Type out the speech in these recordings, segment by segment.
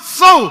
100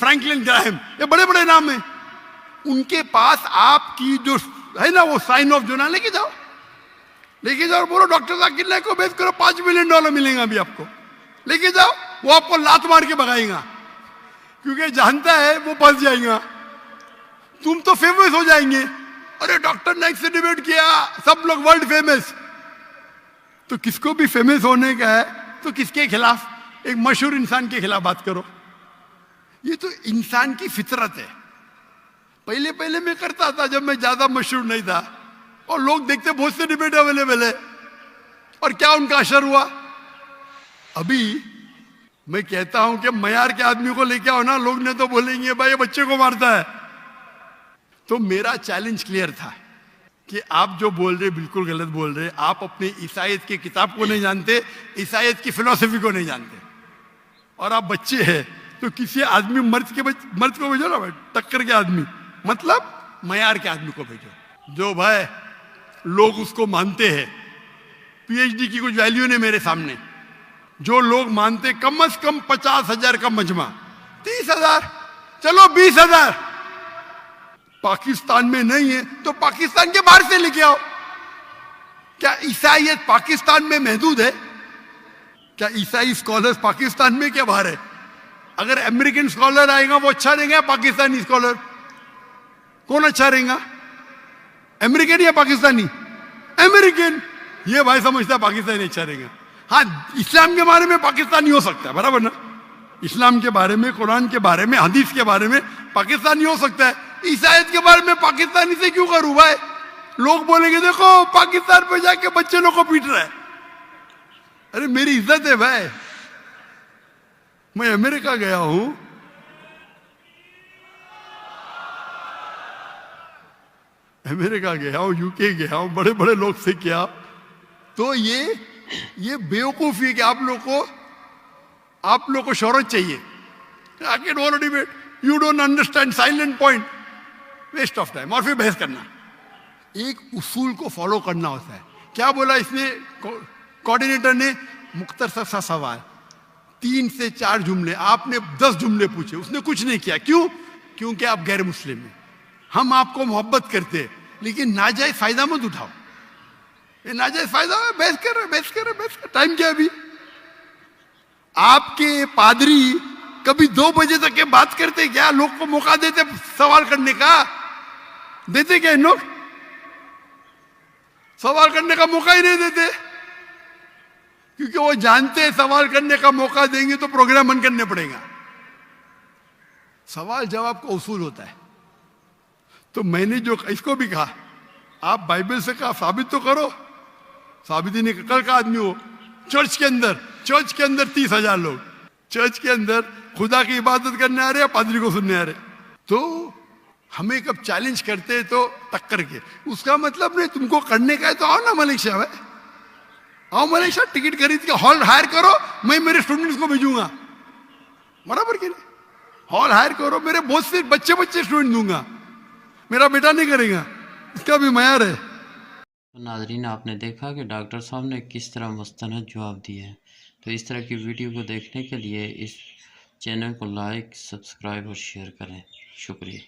Franklin Graham, ये बड़े बड़े नाम हैं। उनके पास आपकी जो है ना वो साइन ऑफ जोना लेके जाओ और बोलो डॉक्टर जाकिर नाइक को बेच करो, $5 मिलियन मिलेगा अभी आपको, लेके जाओ। वो आपको लात मार के भगाएगा, क्योंकि जानता है वो फंस जाएगा। तुम तो फेमस हो जाएंगे, अरे डॉक्टर नाइक से डिबेट किया, सब लोग वर्ल्ड फेमस। तो किसको भी फेमस होने का है तो किसके खिलाफ? एक मशहूर इंसान के खिलाफ बात करो। ये तो इंसान की फितरत है। पहले पहले मैं करता था जब मैं ज्यादा मशहूर नहीं था, और लोग देखते बहुत से डिबेट अवेलेबल है, और क्या उनका असर हुआ? अभी मैं कहता हूं कि मयार के आदमी को लेके आओ ना, लोग ने तो बोलेंगे भाई ये बच्चे को मारता है। तो मेरा चैलेंज क्लियर था कि आप जो बोल रहे बिल्कुल गलत बोल रहे। आप अपने ईसाईयत की किताब को नहीं जानते, ईसाईयत की फिलॉसफी को नहीं जानते, और आप बच्चे हैं। तो किसी आदमी मर्द को भेजो ना भाई, टक्कर के आदमी, मतलब मयार के आदमी को भेजो, जो भाई लोग उसको मानते हैं। पीएचडी की कुछ वैल्यू नहीं मेरे सामने। जो लोग मानते कम से कम 50,000 का मजमा, 30,000, चलो 20,000। पाकिस्तान में नहीं है तो पाकिस्तान के बाहर से लेके आओ। क्या ईसाईयत पाकिस्तान में महदूद है? क्या ईसाई स्कॉलर्स पाकिस्तान में क्या बाहर है? अगर अमेरिकन स्कॉलर आएगा वो अच्छा रहेगा, पाकिस्तानी स्कॉलर कौन अच्छा रहेगा? अमेरिकन या पाकिस्तानी? अमेरिकन। ये भाई समझता है पाकिस्तानी अच्छा रहेगा। हाँ, इस्लाम के बारे में पाकिस्तानी हो सकता है, बराबर ना? इस्लाम के बारे में, कुरान के बारे में, हदीस के बारे में पाकिस्तानी हो सकता है। ईसाईयत के बारे में पाकिस्तानी से क्यों करूं भाई? लोग बोलेंगे देखो पाकिस्तान पे जाके बच्चे लोग को पीट रहा है। अरे मेरी इज्जत है भाई, मैं अमेरिका गया हूं, यूके गया हूं, बड़े बड़े लोग से किया। तो ये बेवकूफी है कि आप लोग को शोहरत चाहिए। आके don't debate, you don't understand, silent point, waste of time. और फिर बहस करना। एक उसूल को फॉलो करना होता है। क्या बोला इसने कोऑर्डिनेटर ने? मुख्तसर सा सवाल, 3 से 4 जुमले, आपने 10 जुमले पूछे, उसने कुछ नहीं किया। क्यों? क्योंकि आप गैर मुस्लिम हैं। हम आपको मोहब्बत करते हैं, लेकिन नाजायज फायदा मत उठाओ। ये नाजायज फायदा, बहस कर। टाइम क्या अभी? आपके पादरी कभी 2 बजे तक के बात करते क्या? लोग को मौका देते सवाल करने का? देते क्या इन लोग? सवाल करने का मौका ही नहीं देते, क्योंकि वो जानते हैं सवाल करने का मौका देंगे तो प्रोग्राम बंद करने पड़ेगा। सवाल जवाब का उसूल होता है। तो मैंने जो इसको भी कहा, आप बाइबल से कहा साबित तो करो। साबित ही नहीं। कल का आदमी हो, चर्च के अंदर 30,000 लोग, चर्च के अंदर खुदा की इबादत करने आ रहे हैं, पादरी को सुनने आ रहे। तो हमें कब चैलेंज करते हैं तो टक्कर के, उसका मतलब नहीं तुमको करने का है तो आओ ना मलेशिया में, आओ मलेशिया, टिकट खरीद के हॉल हायर करो, मैं मेरे स्टूडेंट्स को भेजूंगा, बराबर के नहीं? हॉल हायर करो, मेरे बहुत से बच्चे स्टूडेंट दूंगा, मेरा बेटा नहीं करेगा, इसका भी मयार है। तो नाज़रीन, आपने देखा कि डॉक्टर साहब ने किस तरह मुस्तनद जवाब दिए हैं। तो इस तरह की वीडियो को देखने के लिए इस चैनल को लाइक, सब्सक्राइब और शेयर करें। शुक्रिया।